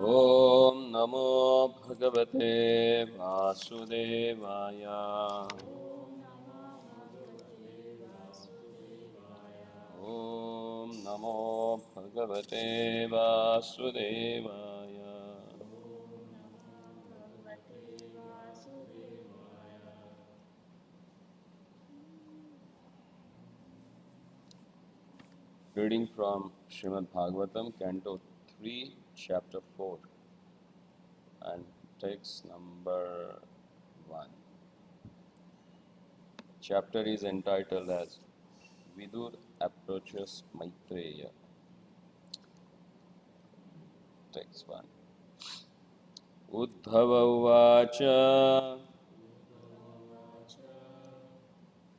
Om Namo Bhagavate Vasudevaya. Om Namo Bhagavate Vasudevaya. Reading from Srimad Bhagavatam, Canto 3, Chapter 4, and text number 1. Chapter is entitled as Vidura approaches Maitreya. Text 1. Uddhava uvacha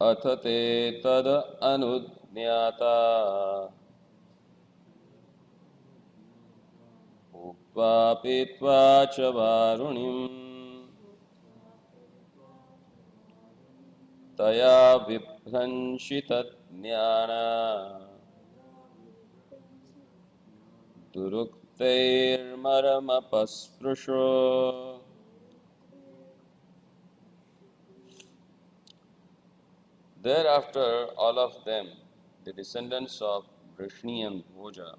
अथ ते तद अनुज्ञाता उक्त्वा पीत्वा च वारुणिम् तया विभ्रंशितज्ञाना दुरुक्तैर्मरमपस्पृशो. Thereafter all of them, the descendants of Vrishni and Bhoja,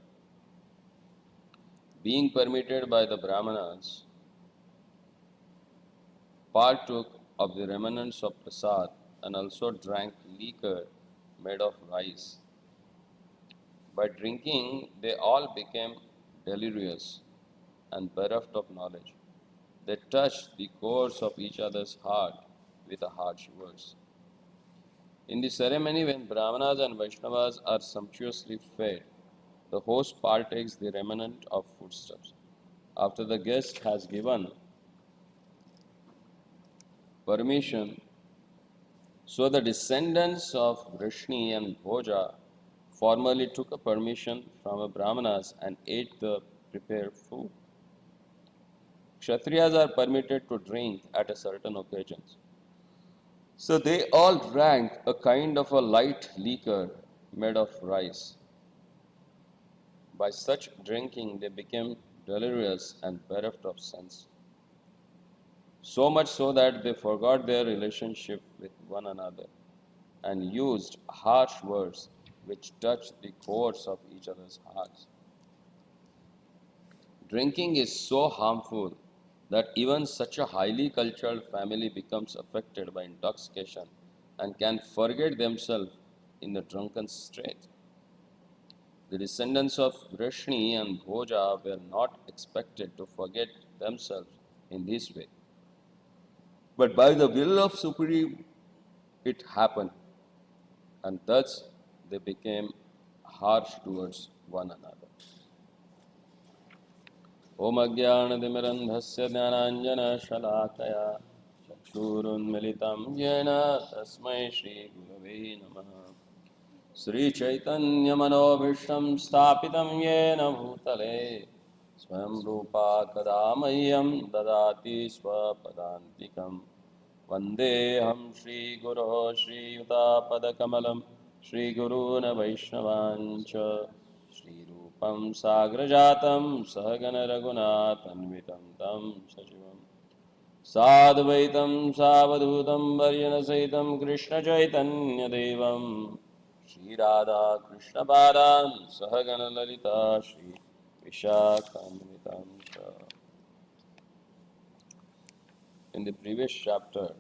being permitted by the Brahmanas, partook of the remnants of prasad and also drank liquor made of rice. By drinking, they all became delirious and bereft of knowledge. They touched the cores of each other's heart with a harsh words. In the ceremony, when Brahmanas and Vaishnavas are sumptuously fed, the host partakes the remnant of foodstuffs. After the guest has given permission, so the descendants of Vrishni and Bhoja formally took a permission from the Brahmanas and ate the prepared food. Kshatriyas are permitted to drink at a certain occasions. So they all drank a kind of a light liquor made of rice. By such drinking, they became delirious and bereft of sense. So much so that they forgot their relationship with one another and used harsh words which touched the cores of each other's hearts. Drinking is so harmful that even such a highly cultured family becomes affected by intoxication and can forget themselves in the drunken state. The descendants of Vrishni and Bhoja were not expected to forget themselves in this way. But by the will of Supreme, it happened, and thus they became harsh towards one another. Om Ajnanatimirandhasya Jnananjana-shalakaya Chakshurunmilitam Yena Tasmai Shri Gurave Namaha. Sri Chaitanya Manobhishtam Sthapitam Yena Bhutale Swayam Rupa Kadamayam Dadati Swapadantikam Vandeham Shri Guru Shri Yuta Padakamalam Shri Guruna Vaishnavancha Shri Rupam Sagrajatam Sahagana Raghunathanvitam Tam Sajivam Sadvaitam Savadhutam Varyanasaitam Krishna Chaitanya Devam Shri Radha Krishna Padan Sahagana Lalita Shri Vishakhanvitam Cha. In the previous chapter,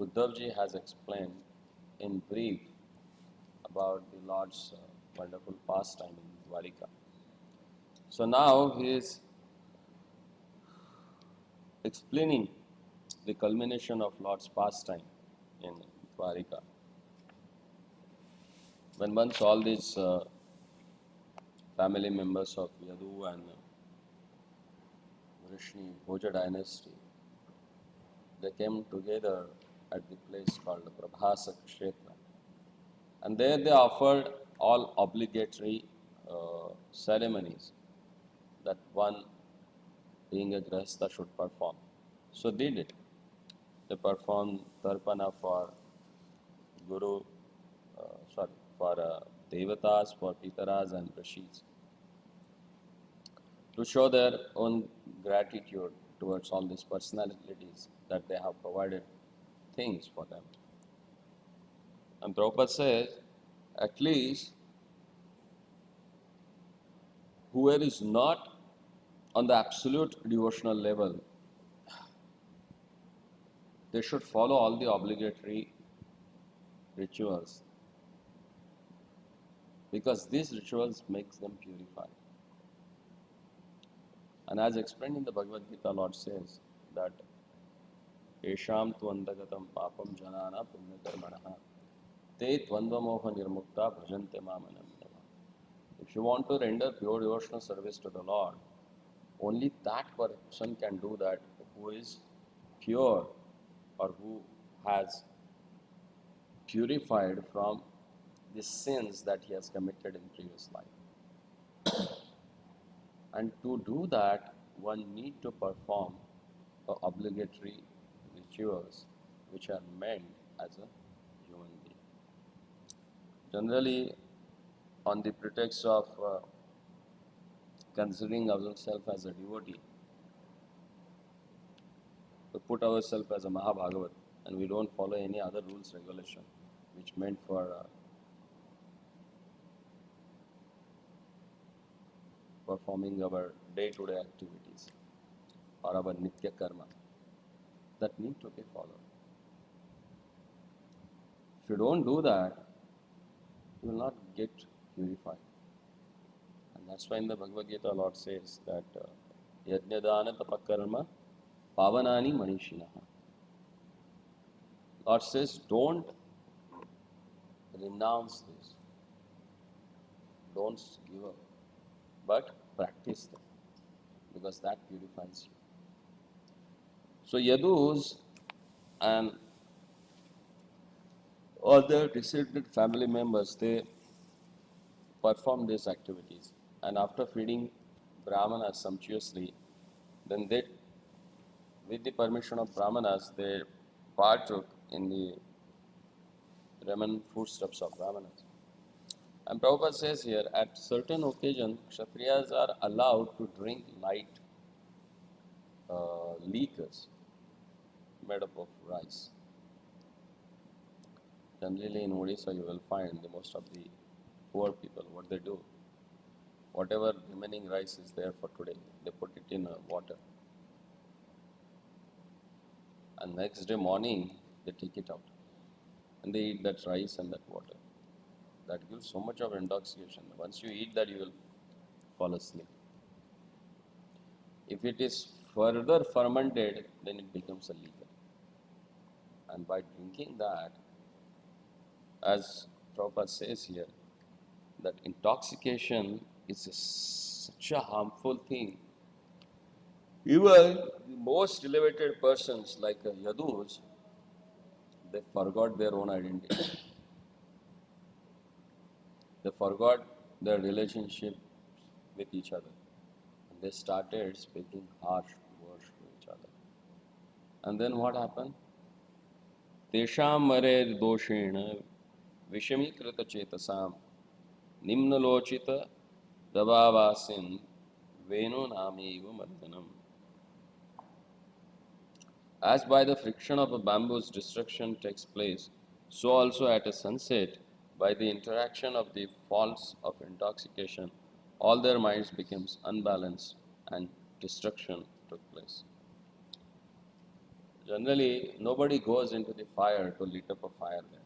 Uddhavji has explained in brief about the Lord's wonderful pastime in Dwarika. So now he is explaining the culmination of Lord's pastime in Dwarika. When once all these family members of Yadu and Vrishni Bhoja dynasty, they came together at the place called Prabhasa Kshetra. And there they offered all obligatory ceremonies that one being a Grahastha should perform. So they did. They performed Tarpana for Guru, for Devatas, for Pitaras and Rishis. to show their own gratitude towards all these personalities that they have provided things for them. And Prabhupada says, at least whoever is not on the absolute devotional level, they should follow all the obligatory rituals, because these rituals makes them purified. And as explained in the Bhagavad Gita, Lord says that Esham tvandagatam papam janana punyakarmanaha te tvandvamoha nirmukta bhajante mamanamyava. If you want to render pure devotional service to the Lord, only that person can do that who is pure, or who has purified from the sins that he has committed in previous life. And to do that, one need to perform the obligatory rituals which are meant as a human being. Generally, on the pretext of considering ourselves as a devotee, we put ourselves as a Mahabhagavat, and we don't follow any other rules, regulation, which meant for performing our day-to-day activities or our nitya karma that need to be followed. If you don't do that, you will not get purified. And that's why in the Bhagavad Gita, Lord says that yajnadana tapakarma pavanani manishinaha. Lord says, don't renounce this. Don't give up, but practice them, because that purifies you. So Yadus and other descended family members, they perform these activities. And after feeding Brahmanas sumptuously, then they, with the permission of Brahmanas, they partook in the remnant foodstuffs of Brahmanas. And Prabhupada says here, at certain occasions, Kshatriyas are allowed to drink light liquors made up of rice. Generally in Odisha, you will find the most of the poor people, what they do, whatever remaining rice is there for today, they put it in water. And next day morning, they take it out. And they eat that rice and that water. That gives so much of intoxication. Once you eat that, you will fall asleep. If it is further fermented, then it becomes a liquor. And by drinking that, as Prabhupada says here, that intoxication is such a harmful thing. Even the most elevated persons like Yadus, they forgot their own identity. They forgot their relationship with each other. And they started speaking harsh words to each other. And then what happened? Tesham marer doshena vishamikrita chetasam nimnalochita dabhavasin venu nameva madhanam. As by the friction of a bamboo's destruction takes place, so also at a sunset, by the interaction of the faults of intoxication, all their minds becomes unbalanced and destruction took place. Generally, nobody goes into the fire to light up a fire there.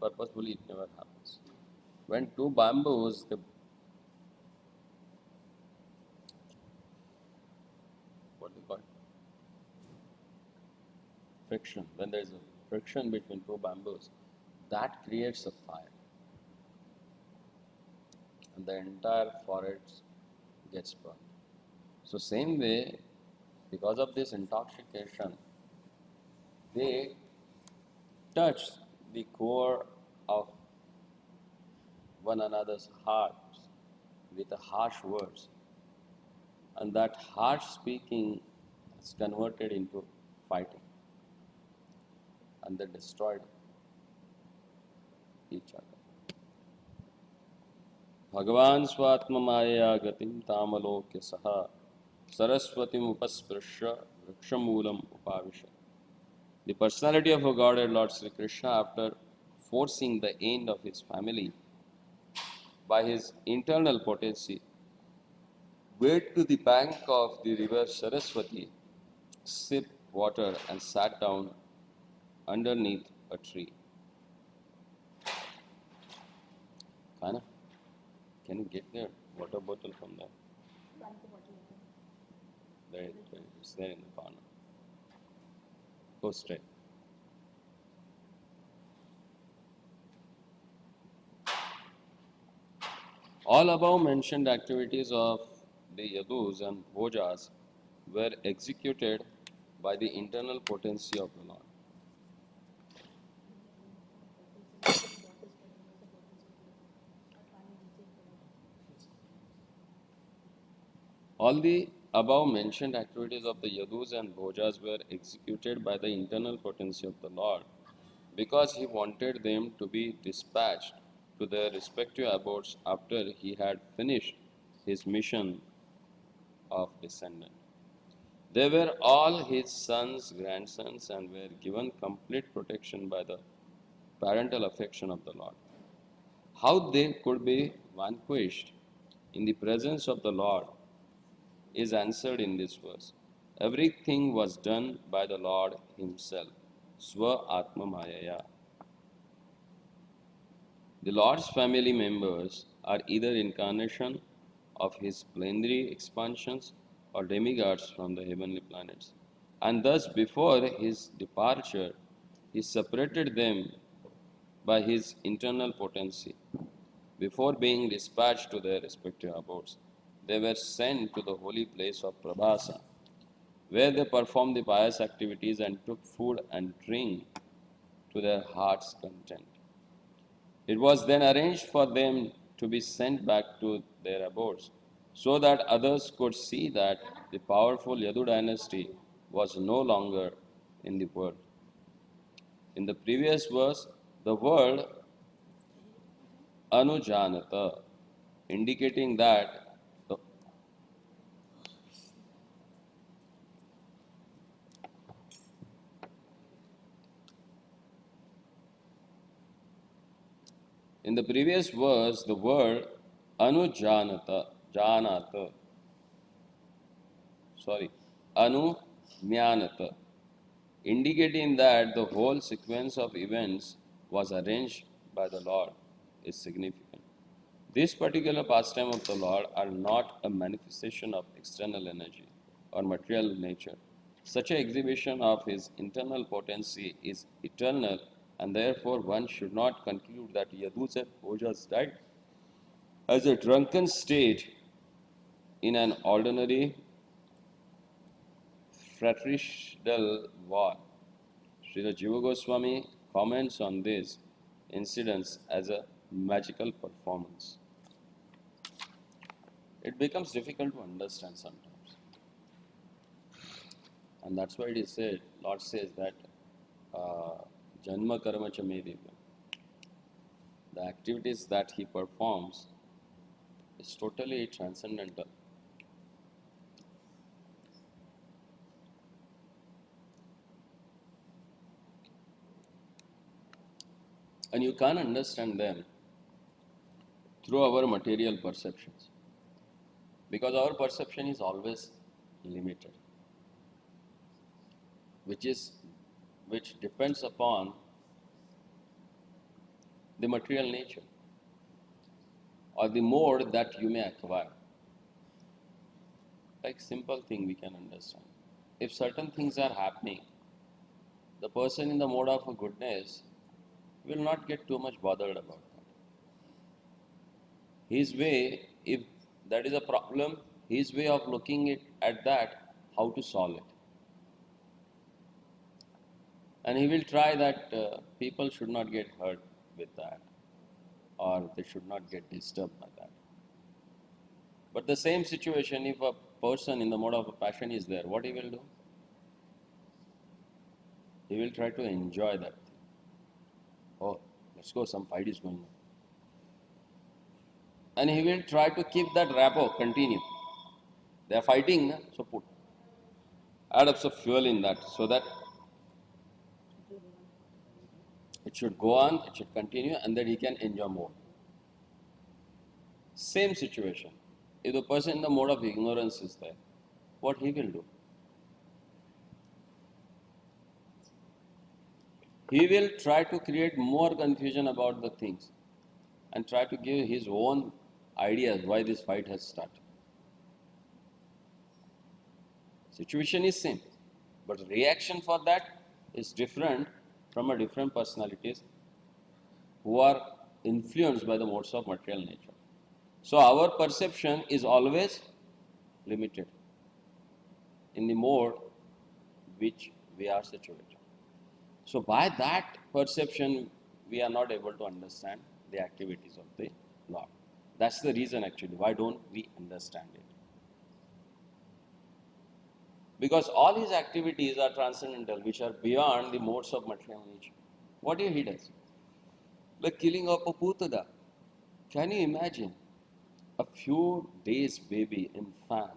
Purposefully, it never happens. When two bamboos, what do you call it? Friction. When there is a friction between two bamboos, that creates a fire. And the entire forest gets burned. So same way, because of this intoxication, they touch the core of one another's hearts with harsh words. And that harsh speaking is converted into fighting. And they destroyed each other. Bhagavan swatma maya gatim tamaloke saha saraswatim upasprisha vrikshamulam upavisha. The personality of a Godhead, Lord Sri Krishna, after forcing the end of his family by his internal potency, went to the bank of the river Saraswati, sipped water, and sat down underneath a tree. Kana, can you get the water bottle from there? There, it's there in the corner. Go straight. All above mentioned activities of the Yadus and Bhojas were executed by the internal potency of the Lord. All the above mentioned activities of the Yadus and Bhojas were executed by the internal potency of the Lord because he wanted them to be dispatched to their respective abodes after he had finished his mission of descendant. They were all his sons, grandsons, and were given complete protection by the parental affection of the Lord. How they could be vanquished in the presence of the Lord is answered in this verse. Everything was done by the Lord himself. Swa Atma Mayaya. The Lord's family members are either incarnation of his plenary expansions or demigods from the heavenly planets. And thus, before his departure, he separated them by his internal potency. Before being dispatched to their respective abodes, they were sent to the holy place of Prabhasa, where they performed the pious activities and took food and drink to their heart's content. It was then arranged for them to be sent back to their abodes, so that others could see that the powerful Yadu dynasty was no longer in the world. In the previous verse, the word anujanata, indicating that the in the previous verse, the word anujanata, janata, sorry, anumyanata, indicating that the whole sequence of events was arranged by the Lord, is significant. This particular pastime of the Lord are not a manifestation of external energy or material nature. Such an exhibition of his internal potency is eternal, and therefore one should not conclude that Yadus and Bhojas died as a drunken state in an ordinary fratricidal war. Srila Jiva Goswami comments on these incidents as a magical performance. It becomes difficult to understand sometimes. And that's why it is said, Lord says that Janma Karma Cha Me Divyam. The activities that he performs is totally transcendental. And you can't understand them through our material perceptions. Because our perception is always limited, which depends upon the material nature or the mode that you may acquire. Like simple thing we can understand. If certain things are happening, the person in the mode of a goodness will not get too much bothered about that. His way, if that is a problem, his way of looking at that, how to solve it. And he will try that people should not get hurt with that, or they should not get disturbed by that. But the same situation, if a person in the mode of passion is there, what he will do? He will try to enjoy that thing. Oh, let's go, some fight is going on. and he will try to keep that rapport continue. They are fighting, na? So add up some fuel in that so that it should go on, it should continue, and that he can enjoy more. Same situation. If the person in the mode of ignorance is there, what he will do? He will try to create more confusion about the things and try to give his own ideas why this fight has started. Situation is same, but reaction for that is different from a different personalities who are influenced by the modes of material nature. So our perception is always limited in the mode which we are situated. So by that perception, we are not able to understand the activities of the Lord. That's the reason actually, why don't we understand it? Because all his activities are transcendental, which are beyond the modes of material nature. What he does? The killing of a putada. Can you imagine? A few days baby infant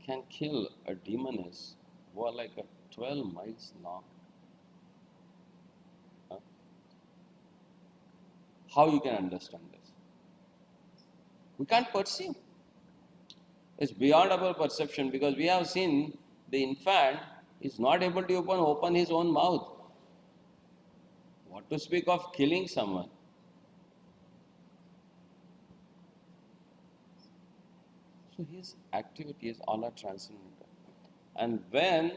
can kill a demoness who are like a 12 miles long. Huh? How you can understand this? We can't perceive. It's beyond our perception because we have seen the infant is not able to open his own mouth. What to speak of killing someone? So his activities all are transcendental. And when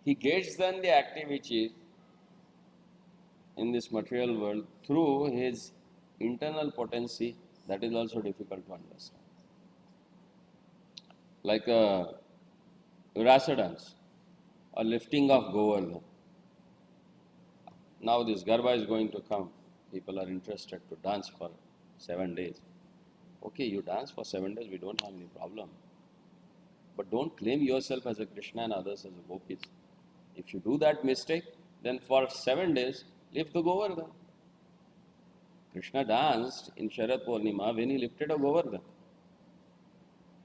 he gets done the activities in this material world through his internal potency, that is also difficult to understand. Like a rasa dance, a lifting of Govardhan. Now this Garba is going to come. People are interested to dance for 7 days. Okay, you dance for 7 days, we don't have any problem. But don't claim yourself as a Krishna and others as a gopis. If you do that mistake, then for 7 days, lift the Govardhan. Krishna danced in Sharad Purnima when he lifted a Govardhan.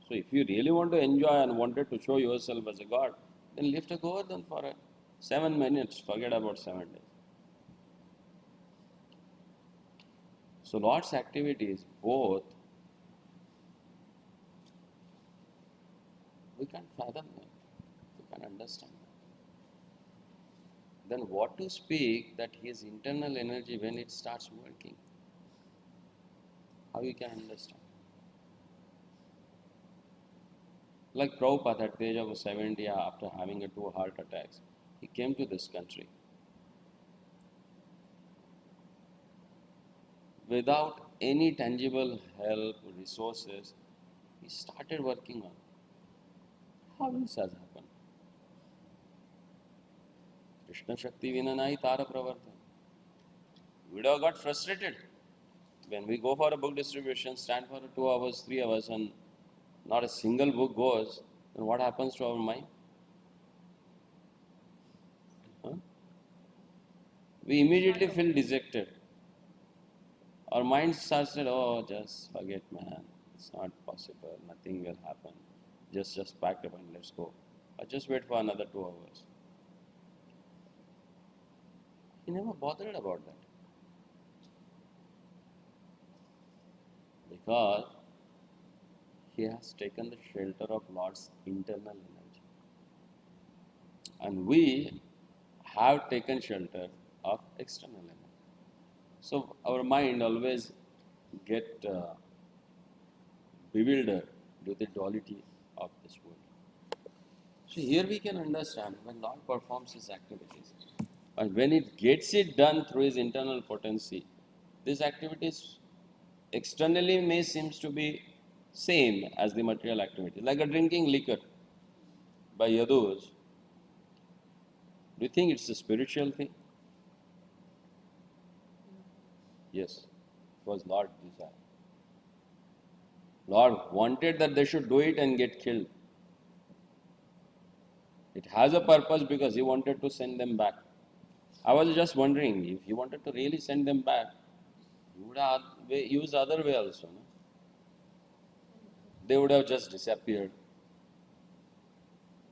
So if you really want to enjoy and wanted to show yourself as a god, then lift a Govardhan for 7 minutes, forget about 7 days. So Lord's activities, both, we can't fathom them, we can't understand them. Then what to speak that his internal energy when it starts working? How you can understand? Like Prabhupada at the age of 70 after having 2 heart attacks, he came to this country. Without any tangible help, resources, he started working on it. How this has happened? Krishna Shakti Vinanai Tara Pravarta. We would have got frustrated. When we go for a book distribution, stand for 2 hours, 3 hours, and not a single book goes, then what happens to our mind? Huh? We immediately feel dejected. Our mind starts to, oh, just forget, man. It's not possible. Nothing will happen. Just pack up and let's go. Or just wait for another 2 hours. He never bothered about that. Because he has taken the shelter of Lord's internal energy. And we have taken shelter of external energy. So our mind always get bewildered with the duality of this world. So here we can understand when Lord performs his activities, and when it gets it done through his internal potency, these activities externally may seem to be same as the material activity, like a drinking liquor by Yaduvansh. Do you think it's a spiritual thing? Yes, it was Lord's desire. Lord wanted that they should do it and get killed. It has a purpose because he wanted to send them back. I was just wondering, if he wanted to really send them back, He would have used other way also. No? They would have just disappeared.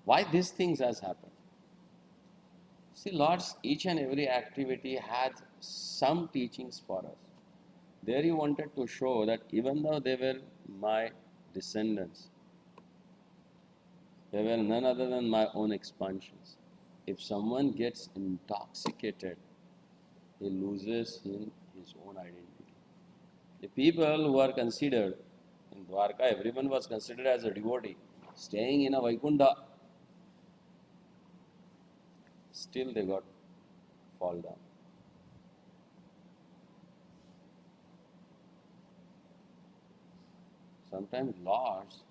Why these things has happened? See, Lord's each and every activity had some teachings for us. There he wanted to show that even though they were my descendants, they were none other than my own expansions. If someone gets intoxicated, he loses his own identity. The people who are considered in Dwarka, everyone was considered as a devotee, staying in a Vaikunta. Still they got fall down. Sometimes Lords,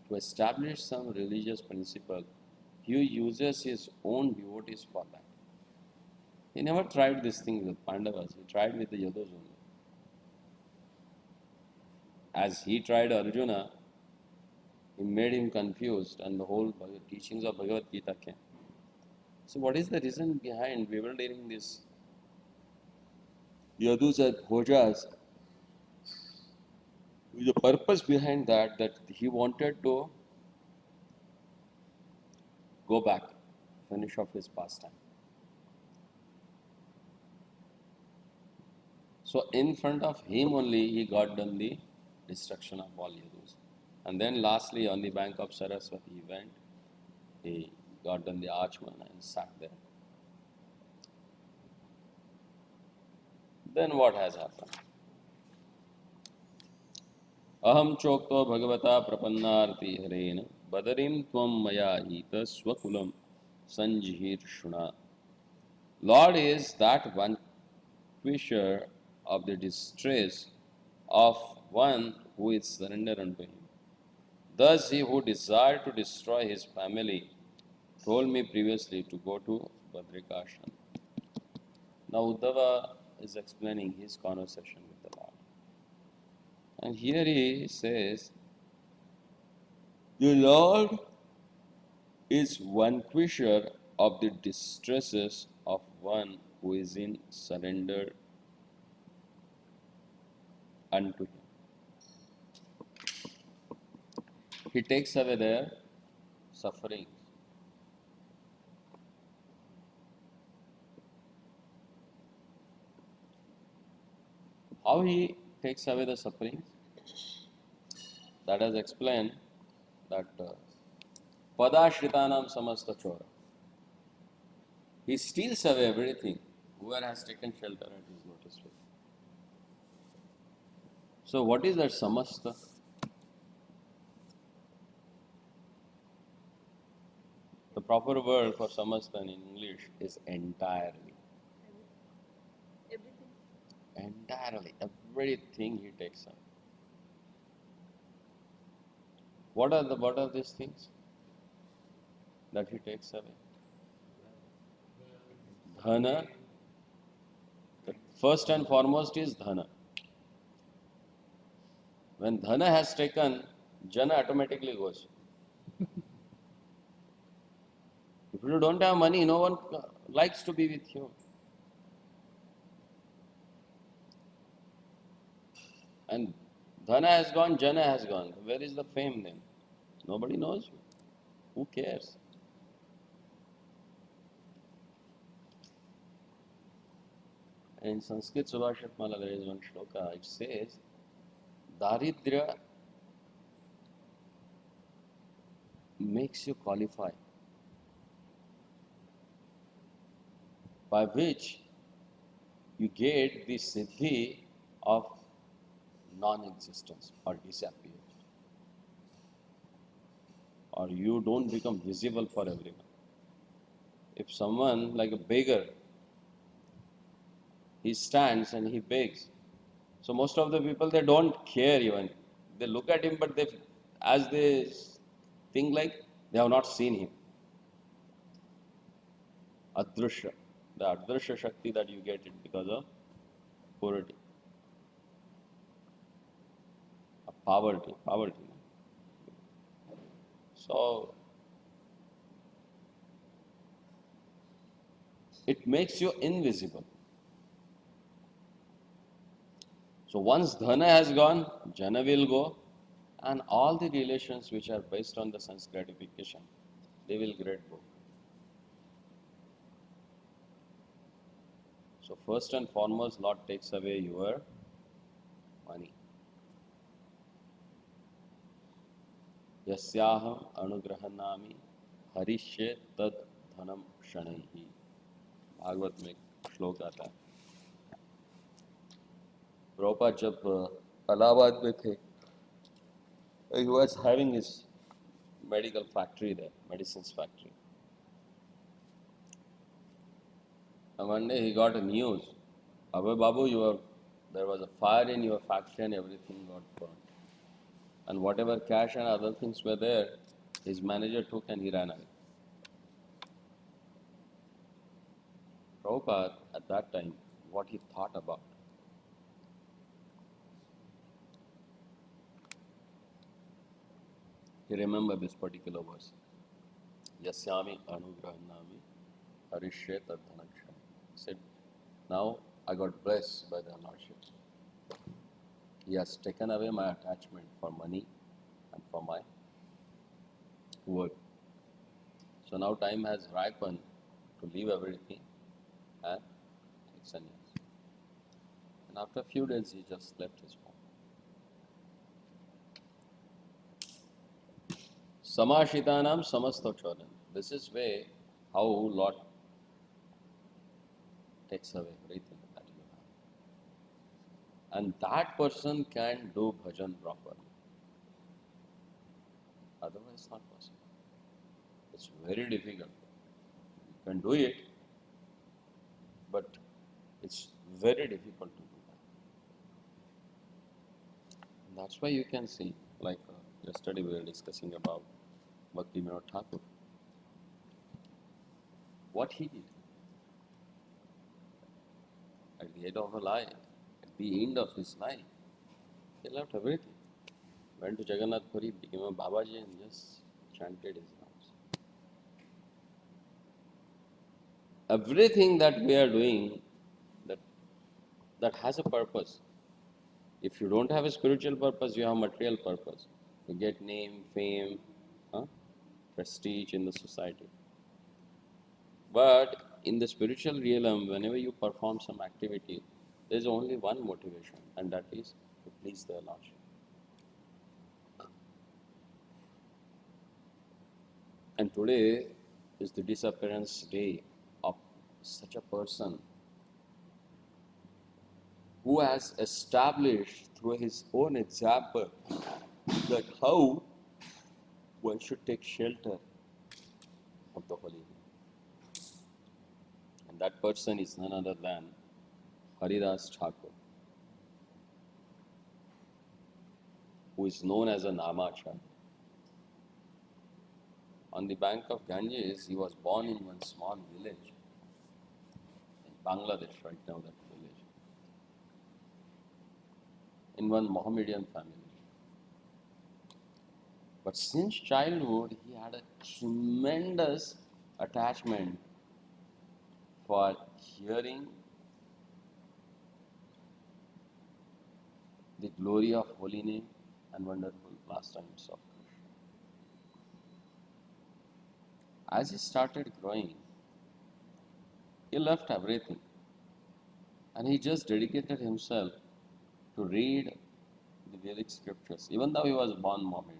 to establish some religious principle, he uses his own devotees for that. He never tried this thing with Pandavas, he tried with the Yadus only. As he tried Arjuna, he made him confused and the whole teachings of Bhagavad Gita came. So what is the reason behind bewildering this Yadus and Bhojas? The purpose behind that he wanted to go back, finish off his pastime. So in front of him only he got done the destruction of all Yadus. And then lastly on the bank of Saraswati he went, he got done the archman and sat there. Then what has happened? Aham chokto bhagavata prapannaarti harena badarim tvam maya hita swakulam sanjihir shuna. Lord is that vanquisher of the distress of one who is surrendered unto him. Thus he who desired to destroy his family told me previously to go to Badrikashram. Now Uddhava is explaining his conversation with the Lord. And here he says, the Lord is vanquisher of the distresses of one who is in surrender unto him. He takes away their sufferings. How he takes away the sufferings? That has explained that Padashritanam samasta chora. He steals away everything. Whoever has taken shelter at his lotus feet. So what is that samasta? The proper word for samasta in English is entirely. Everything. Entirely. Everything he takes away. What are these things that he takes away? Dhana. The first and foremost is dhana. When dhana has taken, jana automatically goes. If you don't have money, no one likes to be with you. And dhana has gone, jana has gone. Where is the fame then? Nobody knows you. Who cares? In Sanskrit Subhashatmala there is one shloka, it says, Daridrya makes you qualify, by which you get the siddhi of non-existence or disappear. Or you don't become visible for everyone. If someone like a beggar, he stands and he begs. So most of the people, they don't care even. They look at him, but as they think like they have not seen him. Adrusha. The Adrusha Shakti that you get it because of purity. Poverty. So it makes you invisible. So once dhana has gone, jana will go, and all the relations which are based on the sense gratification, they will go. So first and foremost, Lord takes away your money. Yasyaham anugrahanami harishye tad dhanam shanaihi. Bhagavat में एक श्लोक आता है. प्रभुपाद जब इलाहाबाद में थे, he was having his medical factory there, medicines factory. And one day he got a news, Abhay Babu, there was a fire in your factory and everything got burnt. And whatever cash and other things were there, his manager took and he ran away. Prabhupada, at that time, what he thought about. He remembered this particular verse. Yasyami anugrahanami harishye tadhanaksham. He said, now I got blessed by the Lordship. He has taken away my attachment for money and for my work. So now time has ripened to leave everything and take sannyas. And after a few days, he just left his home. Samashitanam samastochodan. This is way how Lord takes away everything that you have. And that person can do bhajan properly. Otherwise, it's not possible. It's very difficult. You can do it, but it's very difficult to do that. And that's why you can see, like yesterday we were discussing about Bhakti Vinod Thakur. What he did at the end of his life, he left everything. Went to Jagannath Puri, became a Babaji and just chanted his names. Everything that we are doing that has a purpose. If you don't have a spiritual purpose, you have material purpose. You get name, fame, prestige in the society. But in the spiritual realm, whenever you perform some activity, there is only one motivation, and that is to please the Lordship. And today is the disappearance day of such a person who has established through his own example that how one should take shelter of the Holy Name. And that person is none other than Haridas Thakur, who is known as a Namacharya. On the bank of Ganges, he was born in one small village in Bangladesh, right now that village, in one Mohammedan family. But since childhood, he had a tremendous attachment for hearing the glory of holy name and wonderful pastimes of Krishna. As he started growing, he left everything and he just dedicated himself to read the Vedic scriptures, even though he was born Mohammedan.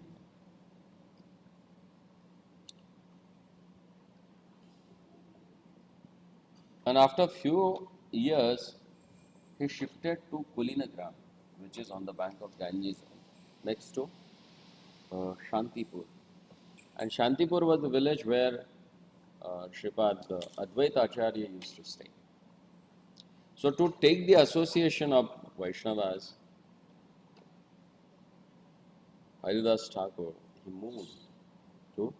And after a few years, he shifted to Kulinagram, which is on the bank of Ganges, next to Shantipur. And Shantipur was the village where Sripad Advaita Acharya used to stay. So to take the association of Vaishnavas, Haridas Thakur, he moved to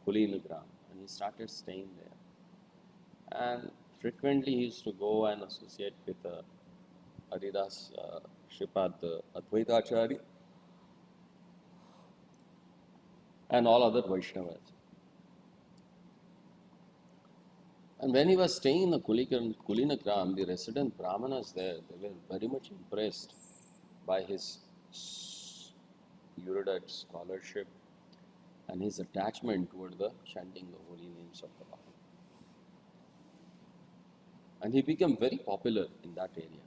Kulinagram and he started staying there. And frequently he used to go and associate with Haridas Sripad Advaita Acharya and all other Vaishnavas. And when he was staying in the Kulinakram, the resident Brahmanas there, they were very much impressed by his erudite scholarship and his attachment toward the chanting the holy names of the Lord. And he became very popular in that area.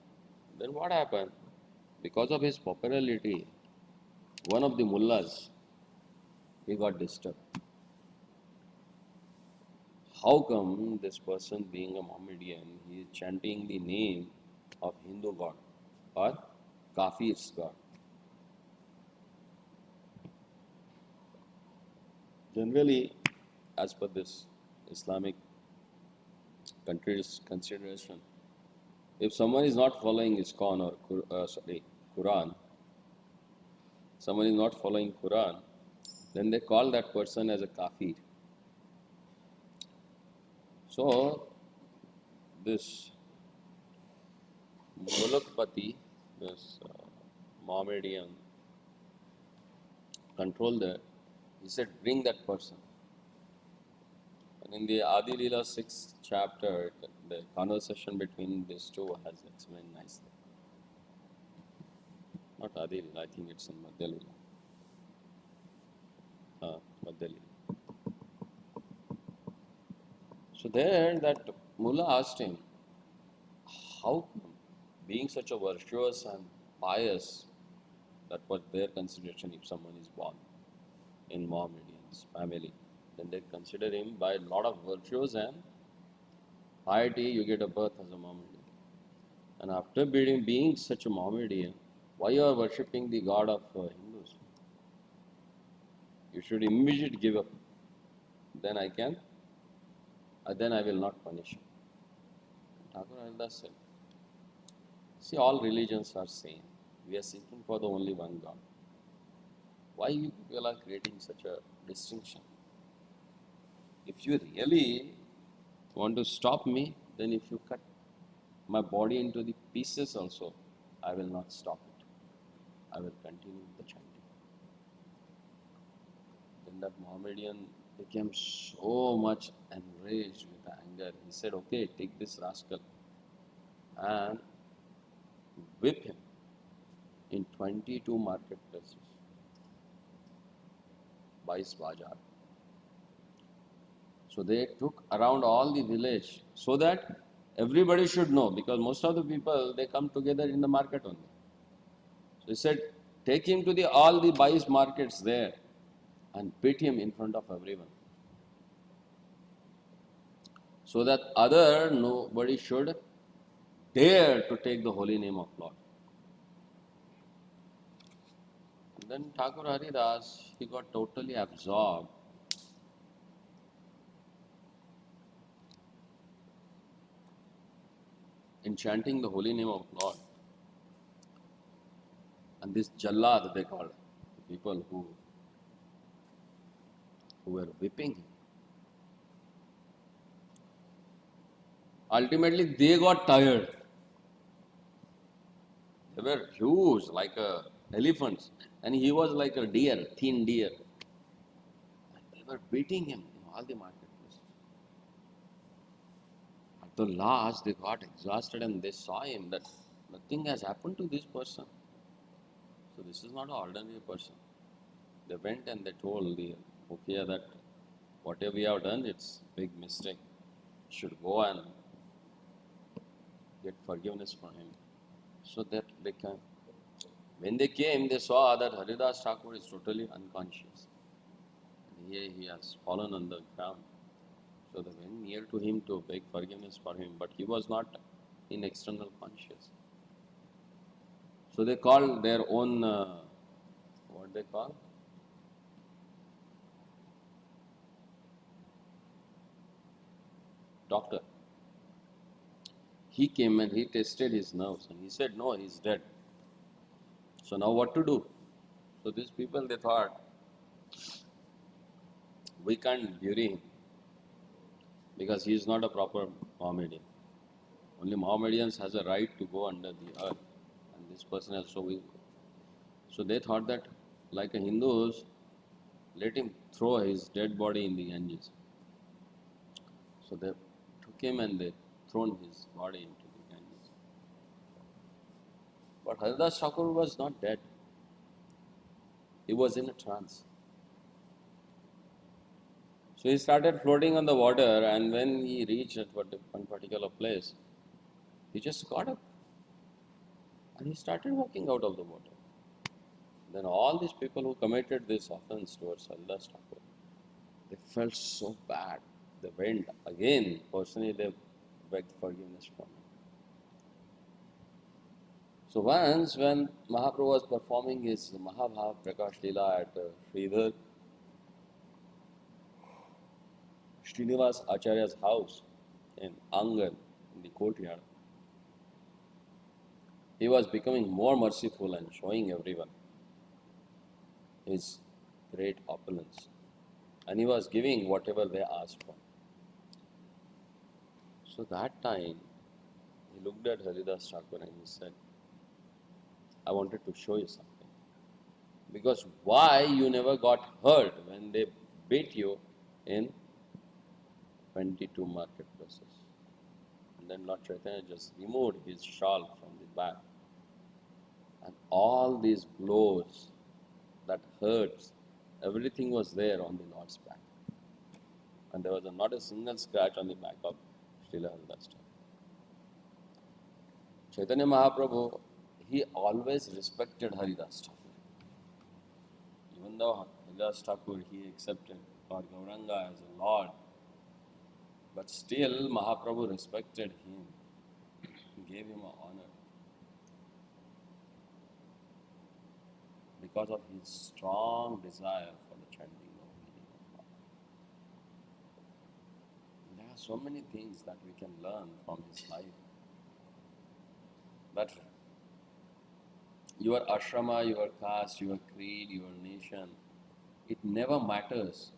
Then what happened? Because of his popularity, one of the mullahs, he got disturbed. How come this person, being a Mohammedan, he is chanting the name of Hindu god or Kafir's god? Generally, as per this Islamic country's consideration, if someone is not following ISKCON or Quran, someone is not following Quran, then they call that person as a kafir. So this Mulakpati, this Mohammedan controller, he said, bring that person. And in the Adi Leela 6th chapter, the conversation between these two has explained nicely. Not Adi Leela, I think it's in Madhya Leela. Madhya Leela. So there, that Mullah asked him, how come, being such a virtuous and pious, that was their consideration if someone is born in Mohammedan's family, then they consider him by a lot of virtues and piety, you get a birth as a Mohammedan. And after being such a Mohammedan, why you are worshipping the god of Hindus? You should immediately give up. Then I will not punish you. Thakur Haridas said, see, all religions are same. We are seeking for the only one God. Why you people are creating such a distinction? If you really want to stop me, then if you cut my body into the pieces also, I will not stop it. I will continue the chanting. Then that Mohammedan became so much enraged with anger. He said, okay, take this rascal and whip him in 22 marketplaces. Bais Bajar. So they took around all the village so that everybody should know, because most of the people, they come together in the market only. So he said, take him to all the Bais markets there and beat him in front of everyone. So that nobody should dare to take the holy name of Lord. And then Thakur Haridas, he got totally absorbed in chanting the holy name of Lord. And this Jallad, they called, the people who were whipping him. Ultimately, they got tired. They were huge, like elephants. And he was like a deer, thin deer. And they were beating him in all the marketplaces. At the last, they got exhausted and they saw him that nothing has happened to this person. So this is not an ordinary person. They went and they told the Mukhiya that whatever we have done, it's a big mistake. You should go and get forgiveness from him. So that they came. When they came, they saw that Haridas Thakur is totally unconscious. And he has fallen on the ground. So they went near to him to beg forgiveness for him, but he was not in external conscious. So they called their own, what they call? Doctor. He came and he tested his nerves and he said, no, he's dead. So now what to do? So these people, they thought, we can't bury him because he is not a proper Mohammedan. Only Mohammedans has a right to go under the earth, and this person also will go. So they thought that, like a Hindus, let him throw his dead body in the Ganges. So they took him and they thrown his body into the Ganges. But Haridas Thakur was not dead. He was in a trance. So he started floating on the water, and when he reached at one particular place, he just got up and he started walking out of the water. Then all these people who committed this offense towards Haridas Thakur, they felt so bad. They went again, personally they begged forgiveness from him. So once when Mahaprabhu was performing his Mahabhav Prakash Leela at Srinivas Acharya's house in Angan, in the courtyard, he was becoming more merciful and showing everyone his great opulence. And he was giving whatever they asked for. So that time, he looked at Haridas Thakur and he said, I wanted to show you something. Because why you never got hurt when they beat you in 22 marketplaces? And then Lord Chaitanya just removed his shawl from the back. And all these blows that hurts, everything was there on the Lord's back. And there was not a single scratch on the back of Srila Haridas Thakur. Chaitanya Mahaprabhu, he always respected Haridas Thakur. Even though Haridas Thakur, he accepted Lord Gauranga as a Lord, but still Mahaprabhu respected him, gave him an honor because of his strong desire for the chanting of the name of God. There are so many things that we can learn from his life. That your ashrama, your caste, your creed, your nation, it never matters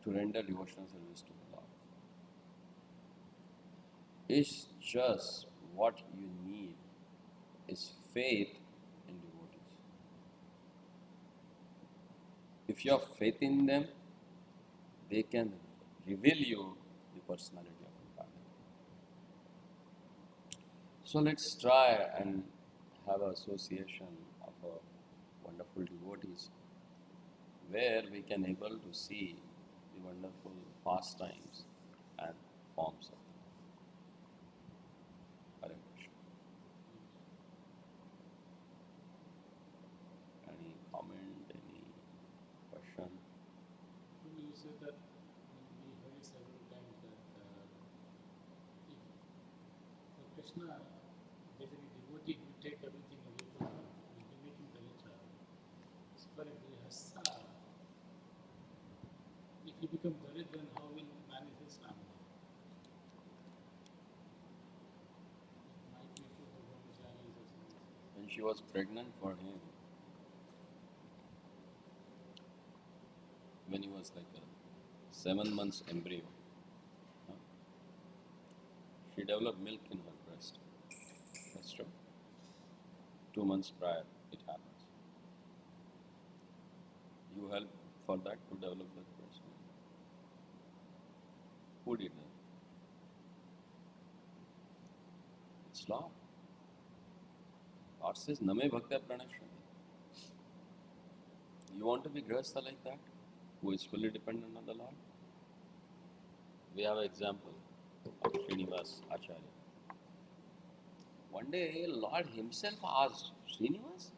to render devotional service to the Lord. It's just what you need is faith in devotees. If you have faith in them, they can reveal you the personality of God. So let's try and have an association of wonderful devotees where we can able to see the wonderful pastimes and forms of them. Hare Krishna. Any comment, any question? You said that we heard several times that if for Krishna, basically devotee will take everything away from him, will be making the nature. So for a grihastha, if he becomes Dalit, then how will manage his family? It might be for the brahmacharis or something. When she was pregnant for him, when he was like a 7 months embryo, she developed milk in her breast. That's true. 2 months prior, it happens. You help for that to develop that breast milk. Who did that? It's Lord. Lord says, Name Bhakta Pranashami. You want to be grahastha like that, who is fully dependent on the Lord? We have an example of Srinivas Acharya. One day, Lord himself asked, Srinivas,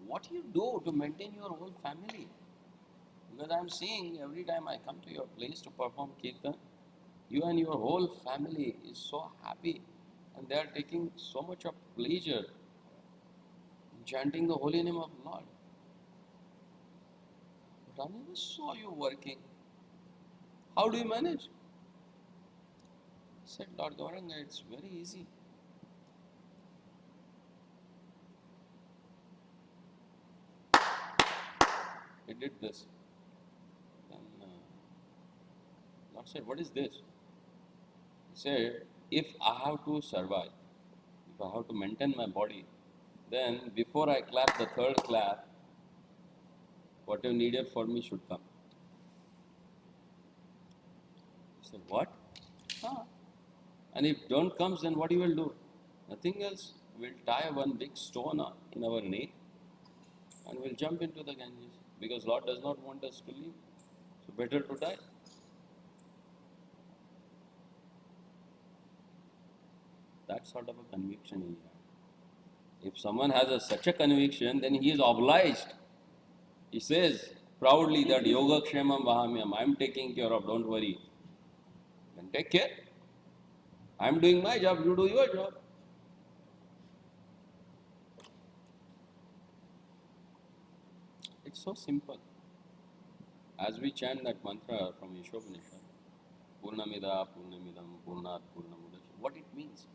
what do you do to maintain your whole family? Because I am seeing every time I come to your place to perform kirtan, you and your whole family is so happy and they are taking so much of pleasure in chanting the holy name of Lord. But I never saw you working. How do you manage? He said, Lord Gauranga, it's very easy. He did this. Then Lord said, what is this? He said, if I have to survive, if I have to maintain my body, then before I clap the third clap, whatever needed for me should come. He said, what? And if don't comes, then what you will do? Nothing else. We'll tie one big stone in our neck and we'll jump into the Ganges. Because Lord does not want us to live. So better to die. That sort of a conviction he had. If someone has such a conviction, then he is obliged. He says proudly that Yoga Kshemam Vahamyam, I am taking care of, don't worry. Then take care. I am doing my job, you do your job. It's so simple. As we chant that mantra from Ishopanishad, Purnamida Purnamidam Purnat Purnamudachyate, what it means?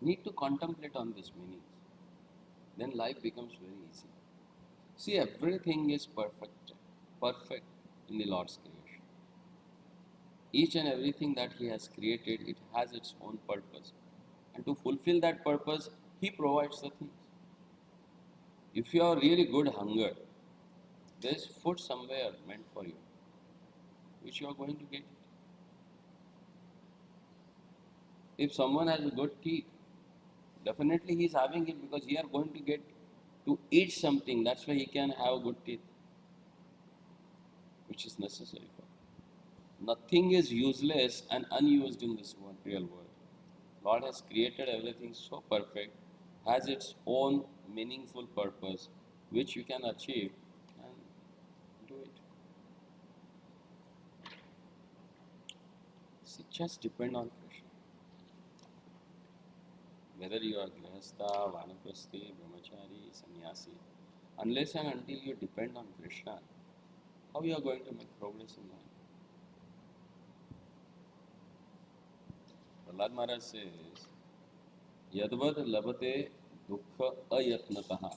Need to contemplate on these meanings. Then life becomes very easy. See, everything is perfect in the Lord's creation. Each and everything that He has created, it has its own purpose. And to fulfill that purpose, He provides the things. If you are really good hunger, there is food somewhere meant for you, which you are going to get it. If someone has a good teeth, definitely he is having it because he are going to get to eat something. That's why he can have good teeth, which is necessary for him. Nothing is useless and unused in this real world. Lord has created everything so perfect, has its own meaningful purpose, which you can achieve and do it. See, just depend on Krishna. Whether you are grihastha, vanaprasthi, brahmachari, sannyasi, unless and until you depend on Krishna, how you are going to make progress in life? Prahlad Maharaj says, Yadvad labate dukkha ayatnataha.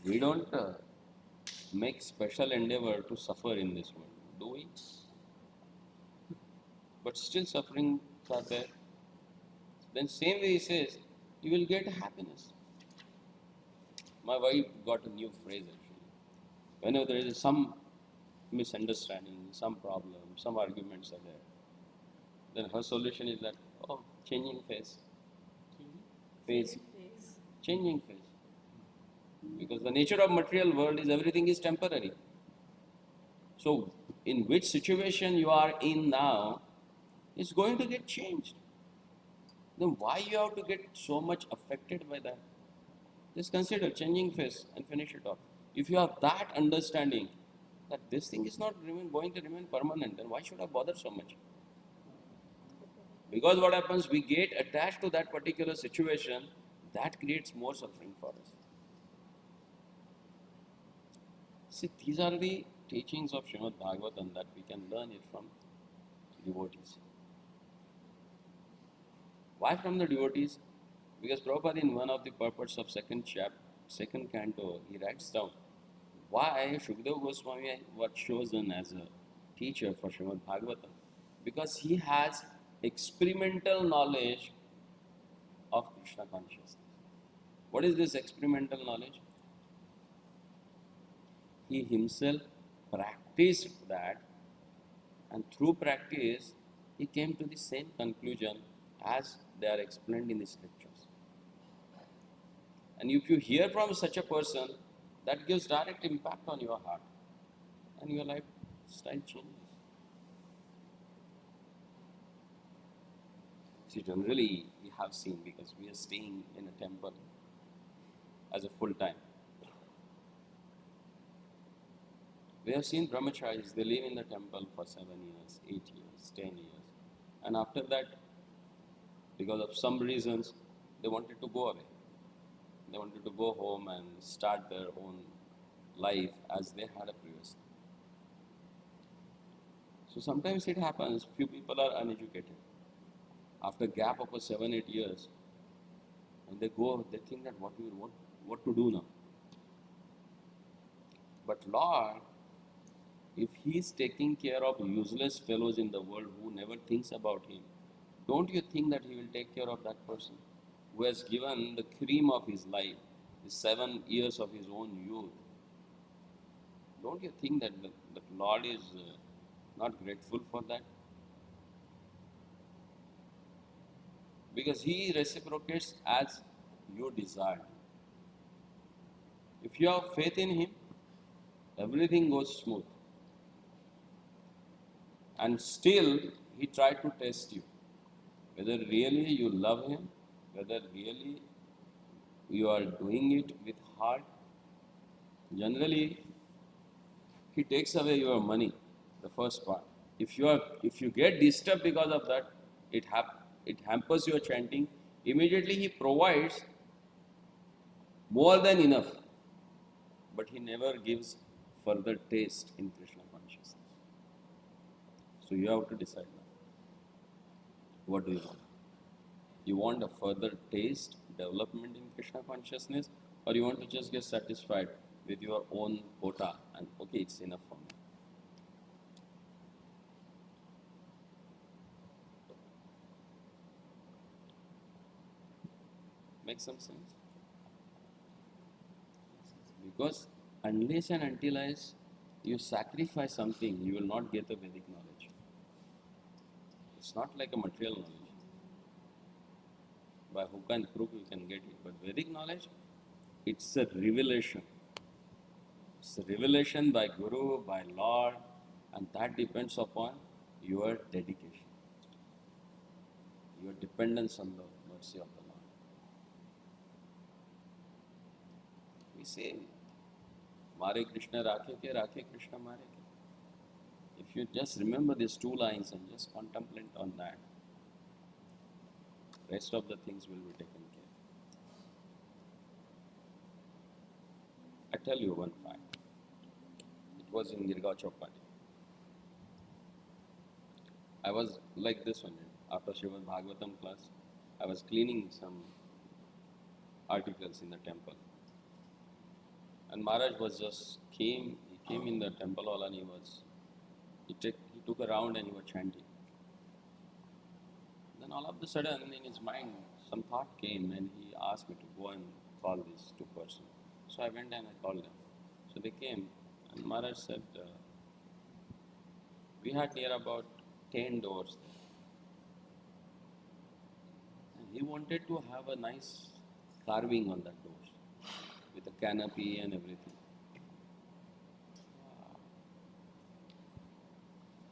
We don't make special endeavor to suffer in this world, do we? But still suffering are there. Then same way he says, you will get happiness. My wife got a new phrase actually. Whenever there is some misunderstanding, some problem, some arguments are there, then her solution is that, oh, changing phase. Phase. Changing phase. Because the nature of material world is everything is temporary. So, in which situation you are in now is going to get changed. Then why you have to get so much affected by that? Just consider changing phase and finish it off. If you have that understanding that this thing is not going to remain permanent, then why should I bother so much? Because what happens, we get attached to that particular situation, that creates more suffering for us. See, these are the teachings of Srimad Bhagavatam that we can learn it from devotees. Why from the devotees? Because Prabhupada in one of the purports of second canto, he writes down why Shukadeva Goswami was chosen as a teacher for Srimad Bhagavatam. Because he has experimental knowledge of Krishna consciousness. What is this experimental knowledge? He himself practiced that, and through practice, he came to the same conclusion as they are explained in the scriptures. And if you hear from such a person, that gives direct impact on your heart, and your lifestyle changes. See, generally, we have seen, because we are staying in a temple as a full time. We have seen brahmacharis, they live in the temple for 7 years, 8 years, 10 years. And after that, because of some reasons, they wanted to go away. They wanted to go home and start their own life as they had a previously. So sometimes it happens, few people are uneducated. After a gap of 7, 8 years, and they go, they think that what to do now. But Lord, if He is taking care of useless fellows in the world who never thinks about Him, don't you think that He will take care of that person who has given the cream of his life, the 7 years of his own youth? Don't you think that the Lord is not grateful for that? Because he reciprocates as you desire. If you have faith in him, everything goes smooth. And still, he tried to test you. Whether really you love him, whether really you are doing it with heart. Generally, he takes away your money, the first part. If you get disturbed because of that, it hampers your chanting. Immediately he provides more than enough, but he never gives further taste in Krishna consciousness. So you have to decide now. What do you want? You want a further taste, development in Krishna consciousness, or you want to just get satisfied with your own quota and okay, it's enough for me. Make some sense? Because unless and until you sacrifice something, you will not get the Vedic knowledge. It's not like a material knowledge. By hook and crook you can get it. But Vedic knowledge, it's a revelation. It's a revelation by Guru, by Lord, and that depends upon your dedication, your dependence on the mercy of the Lord. We say, Mare Krishna Rakhe Krishna Mare ke. If you just remember these two lines and just contemplate on that, rest of the things will be taken care. I tell you one fact. It was in Girgaon Chowpatty. I was like this one. After Srimad Bhagavatam class, I was cleaning some articles in the temple. And Maharaj was he came in the temple hall and he took a round and he was chanting. Then all of a sudden in his mind, some thought came and he asked me to go and call these two persons. So I went and I called them. So they came and Maharaj said, we had near about 10 doors there. And he wanted to have a nice carving on that doors with a canopy and everything.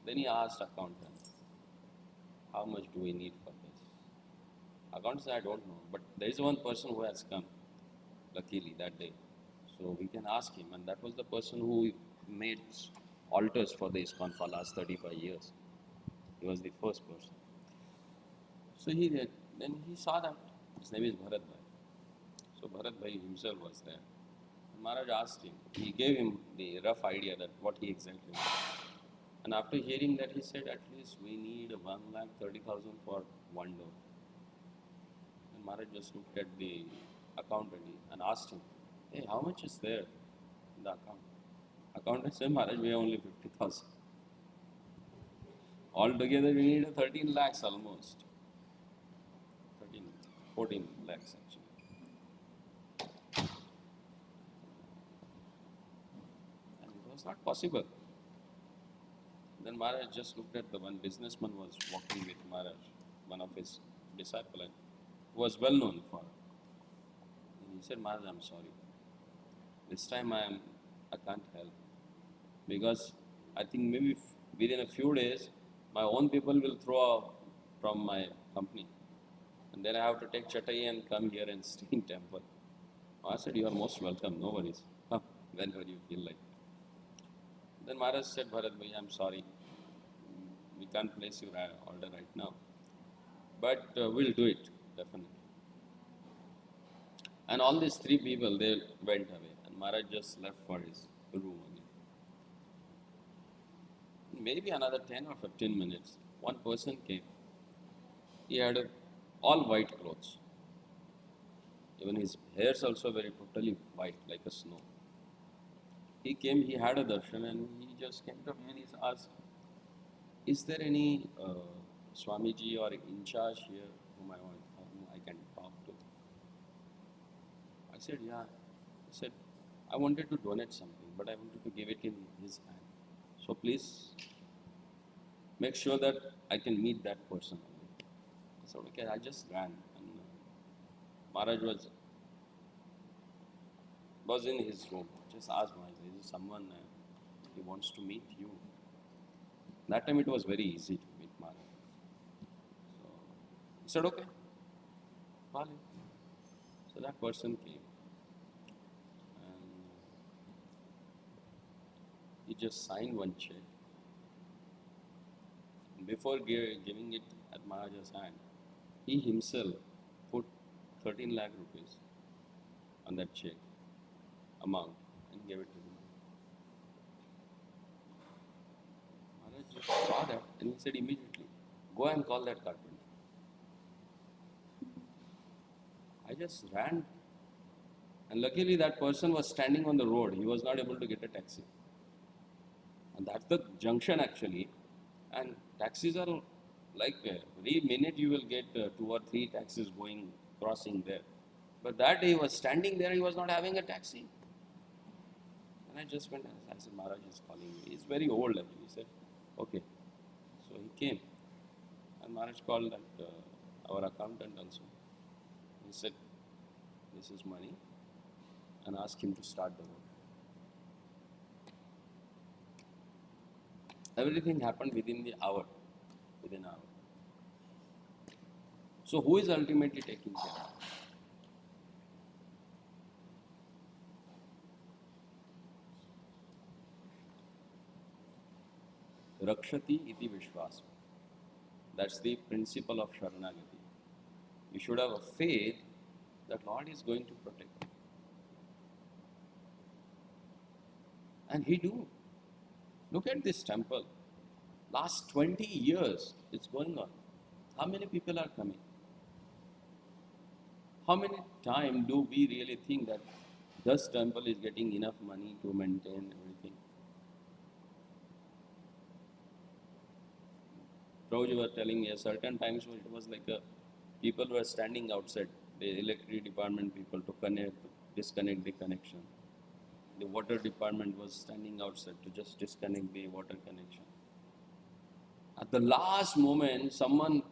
Then he asked accountant, how much do we need for this? Accountant said, I don't know, but there is one person who has come, luckily, that day. So we can ask him, and that was the person who made altars for the ISKCON for last 35 years. He was the first person. So then he saw that. His name is Bharat Bhai. So Bharat Bhai himself was there. And Maharaj asked him, he gave him the rough idea that what he exactly wanted. And after hearing that, he said, at least we need 1,30,000 for one door. And Maharaj just looked at the accountant and asked him, hey, how much is there in the account? Accountant said, Maharaj, we have only 50,000. Altogether, we need 13 lakhs almost. 13, 14 lakhs actually. And it was not possible. Then Maharaj just looked at the one businessman was walking with Maharaj, one of his disciples, who was well known for. And he said, Maharaj, I'm sorry. This time I can't help. Because I think maybe within a few days, my own people will throw out from my company. And then I have to take Chatai and come here and stay in temple. I said, you are most welcome, no worries. Whenever you feel like. Then Maharaj said, Bharat Bhai, I'm sorry. We can't place your order right now. But we'll do it, definitely. And all these three people, they went away. And Maharaj just left for his room again. Maybe another 10 or 15 minutes, one person came. He had all white clothes. Even his hairs also very totally white, like a snow. He came, he had a darshan and he just came to me and he asked, is there any Swamiji or in charge here whom I can talk to? I said, yeah. He said, I wanted to donate something, but I wanted to give it in his hand. So please make sure that I can meet that person. I said, okay, I just ran. And Maharaj was in his room. Just asked Maharaj, is someone he wants to meet you? That time it was very easy to meet Maharaj. So he said, okay, call him. So that person came. And he just signed one check. And before giving it at Maharaj's hand, he himself put 13 lakh rupees on that check amount and gave it to him. Maharaj just saw that and he said immediately, go and call that carpenter. I just ran, and luckily that person was standing on the road. He was not able to get a taxi. And that's the junction actually. And taxis are like every minute you will get 2 or 3 taxis going, crossing there. But that day he was standing there, he was not having a taxi. And I just went, I said, Maharaj is calling me. He's very old actually. He said, okay. So he came. And Maharaj called that, our accountant also. He said, this is money. And asked him to start the work. Everything happened within the hour. Within an hour. So who is ultimately taking care? Rakshati iti vishwas. That's the principle of Sharanagati. You should have a faith that Lord is going to protect you. And He do. Look at this temple. Last 20 years it's going on. How many people are coming? How many times do we really think that this temple is getting enough money to maintain everything? Prabhu, you were telling me, certain times it was like people were standing outside, the electric department people, to disconnect the connection. The water department was standing outside to just disconnect the water connection. At the last moment, someone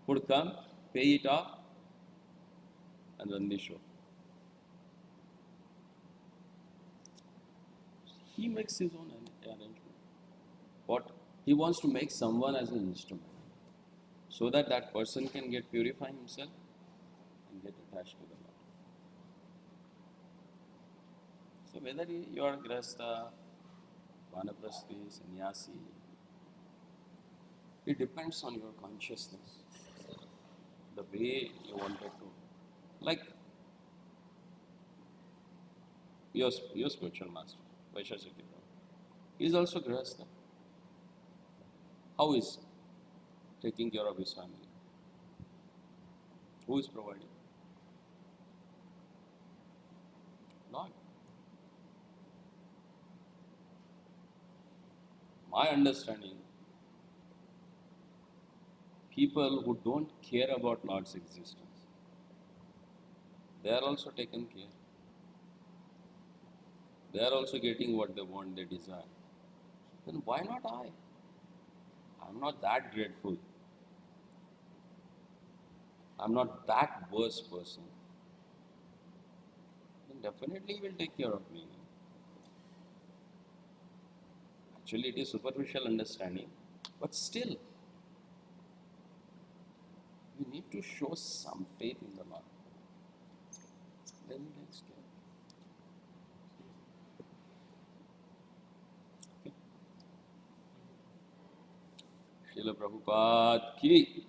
would come, pay it off, and run the show. He makes his own arrangement. What? He wants to make someone as an instrument, so that that person can get purify himself and get attached to the Lord. So whether you are grasta, vanaprasthi, sannyasi, it depends on your consciousness, the way you wanted to. Like your spiritual master, Vaishashakti Prabhu, he is also grasta. How is taking care of his family? Who is providing? Lord. My understanding, people who don't care about Lord's existence, they are also taken care. They are also getting what they want, they desire. Then why not I? I'm not that grateful. I'm not that worse person. Then definitely He will take care of me. Actually, it is superficial understanding, but still, you need to show some faith in the Lord. Then He takes care. Okay. Srila Prabhupada ki